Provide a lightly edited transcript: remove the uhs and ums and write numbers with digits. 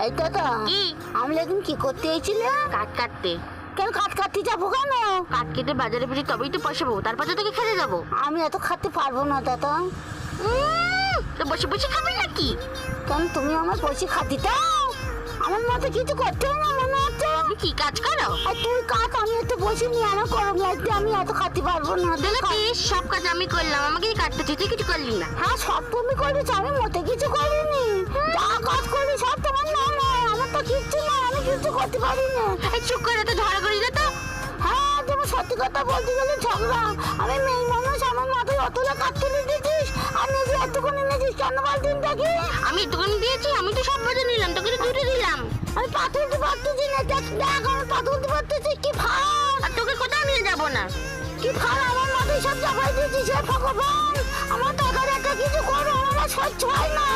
এই দাদা, কি? আমি এখন কি করতে এসেছিলে? কাঠ কাটতে। কেন কাঠ কাটতে যাবো কেন? কাঠ কেটে বাজারে বেশি তবেই তো পয়সা পাবো, তারপর তো তোকে খেতে যাবো। আমি এত খাতে পারবো না দাদা। তো বসে বসে খাবি নাকি? কেন তুমি আমার বসে খাতি দাও? আমার মতো কিছু করতে হবে না মনে হচ্ছে। তুমি কি কাজ করো? আর তুই কাট, আমি একটু বসে নিয়ে আমার গরম লাগছে, আমি এত খাতে পারবো না। দেখেছিস, সব কাজ আমি করলাম, আমাকে কাটতে তুই কিছু করলি না। হ্যাঁ, সব তুমি করেছো, আমি মোটে কিছু করিনি। যা কাজ করি সব তোমার নাম, আমার তো কিচ্ছু না, আমি কিছু করতে পারি না। এই চুপ করে তো ঝগড়া করি না তো। হ্যাঁ, তুমি সত্যি কথা বলতে গেলে ঝগড়া। আমি মেয়ে মানুষ, আমার মাথায় অতটা কাটতে নিতেছিস আর নিজে এতক্ষণ এনেছিস কেন বলতেন দেখি? আমি একটুখানি দিয়েছি, আমি তো সব বাজার নিলাম, তোকে তো দুটো দিলাম। আমি পা তুলতে পারতেছি না, দেখ দেখ আমি পা তুলতে পারতেছি। কি ফাল, আর তোকে কোথাও নিয়ে যাবো না। কি ফাল, আমার মাথায় সব চাপাই দিয়েছিস। হে ভগবান, আমার টাকার একটা কিছু করো, আমার সহ্য হয় না।